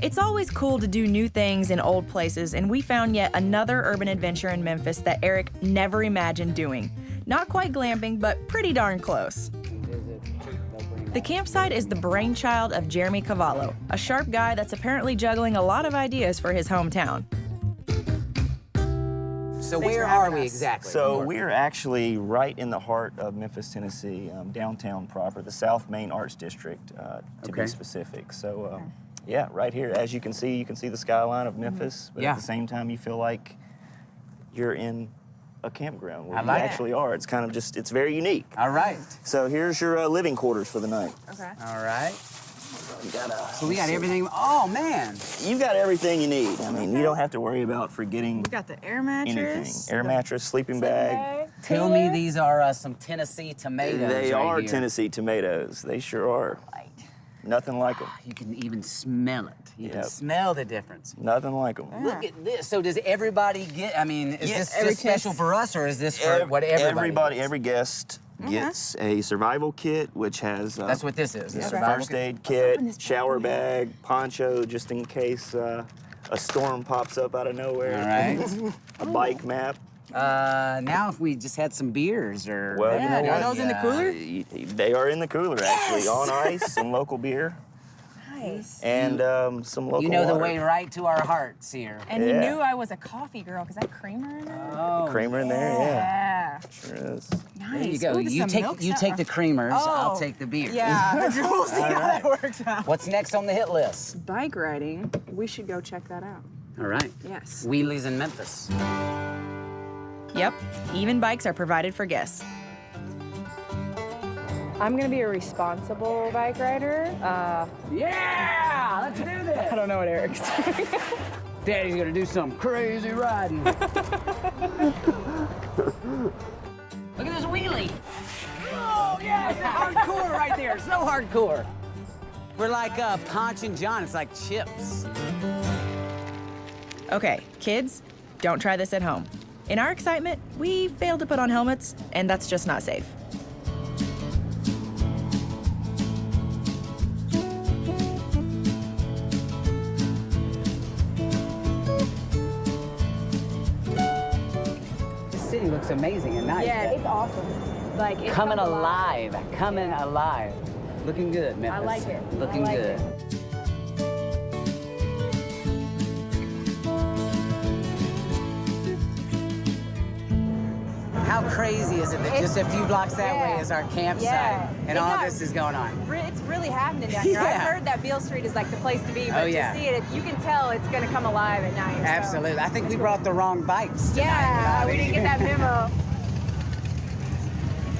It's always cool to do new things in old places, and we found yet another urban adventure in Memphis that Eric never imagined doing. Not quite glamping, but pretty darn close. The campsite is the brainchild of Jeremy Cavallo, a sharp guy that's apparently juggling a lot of ideas for his hometown. So where are we exactly? So we're actually right in the heart of Memphis, Tennessee, downtown proper, the South Main Arts District, to be specific. So yeah, right here, as you can see the skyline of Memphis, but at the same time you feel like you're in a campground where you actually are. It's kind of just, it's very unique. All right. So here's your living quarters for the night. Okay. All right. So we got everything. Oh, man. You've got everything you need. I mean, you don't have to worry about forgetting We got the air mattress. anything. Air mattress, sleeping bag. Tell me these are some Tennessee tomatoes. They right are here. Tennessee tomatoes. They sure are. Right. Nothing like them. You can even smell it. You can smell the difference. Nothing like them. Look at this. So does everybody get, I mean, is this just special for us, or is this for what everybody gets? Every guest gets a survival kit, which has That's what this is. a first aid kit, shower bag, poncho, just in case a storm pops up out of nowhere. All right. A bike map. Now if we just had some beers or... Well, you know Are what? those in the cooler? They are in the cooler, actually, on ice, some local beer. Nice. And some local You know the water. way right to our hearts here. And you knew I was a coffee girl, because that creamer in there? Oh, Creamer in there, Yeah. Sure is. Nice. there you go. Ooh, You take the creamers, I'll take the beer. Yeah, we'll see how that works out. What's next on the hit list? Bike riding, we should go check that out. All right. Yes. Wheelies in Memphis. Yep, even bikes are provided for guests. I'm gonna be a responsible bike rider. Yeah, let's do this. I don't know what Eric's doing. Daddy's gonna do some crazy riding. Look at this wheelie. Oh, yeah, it's hardcore right there. So hardcore. We're like Ponch and John. It's like chips. Okay, kids, don't try this at home. In our excitement, we failed to put on helmets, and that's just not safe. The city looks amazing at night. Yeah, it's awesome. Like it's Coming come alive. Coming alive. Looking good, Memphis. I like it. Looking I like good. it. How crazy is it that just a few blocks that way is our campsite and all this is going on? It's really happening down here. I've heard that Beale Street is like the place to be, but to see it, you can tell it's gonna come alive at night. So. Absolutely. I think we brought the wrong bikes tonight. Yeah, we didn't get that memo.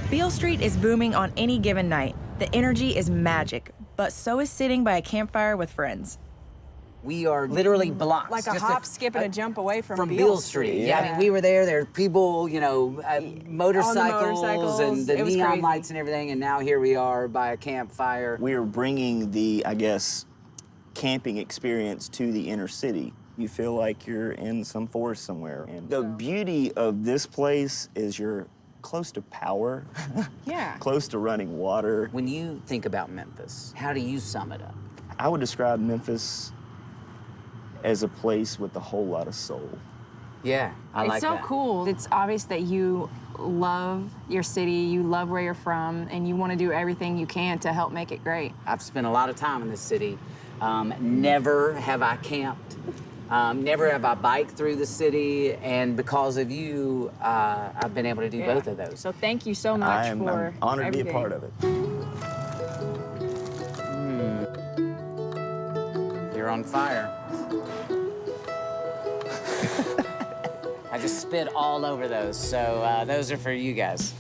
Beale Street is booming on any given night. The energy is magic, but so is sitting by a campfire with friends. We are literally blocks. Like a just hop, skip, and a jump away from Beale Street. Yeah, I mean, we were there. There were people, you know, motorcycles and the neon lights and everything, and now here we are by a campfire. We are bringing the, I guess, camping experience to the inner city. You feel like you're in some forest somewhere. And the beauty of this place is you're close to power, close to running water. When you think about Memphis, how do you sum it up? I would describe Memphis as a place with a whole lot of soul. Yeah, I like that. It's so cool. It's obvious that you love your city, you love where you're from, and you want to do everything you can to help make it great. I've spent a lot of time in this city. Never have I camped. Never have I biked through the city, and because of you, I've been able to do both of those. So thank you so much I'm for honored everything. to be a part of it. You're on fire. I just spit all over those, so those are for you guys.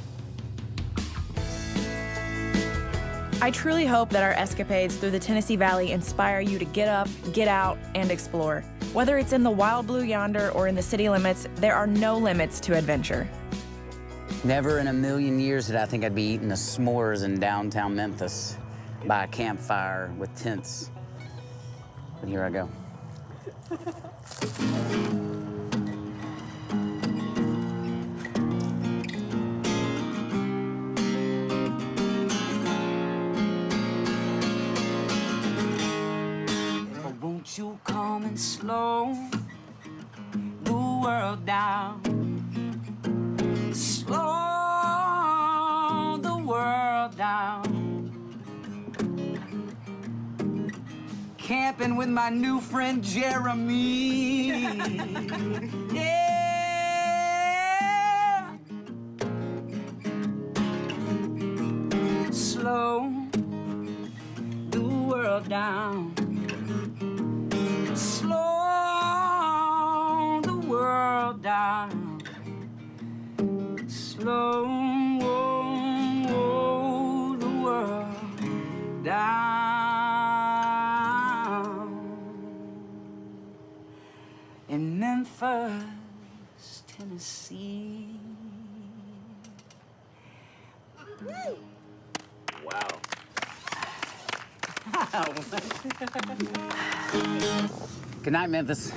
I truly hope that our escapades through the Tennessee Valley inspire you to get up, get out, and explore. Whether it's in the wild blue yonder or in the city limits, there are no limits to adventure. Never in a million years did I think I'd be eating the s'mores in downtown Memphis by a campfire with tents. But here I go. that you'll come and slow the world down. Slow the world down. Camping with my new friend Jeremy. Yeah. Slow the world down. Slow the world down. Slow the world down. In Memphis, Tennessee. Wow. Good night, Memphis.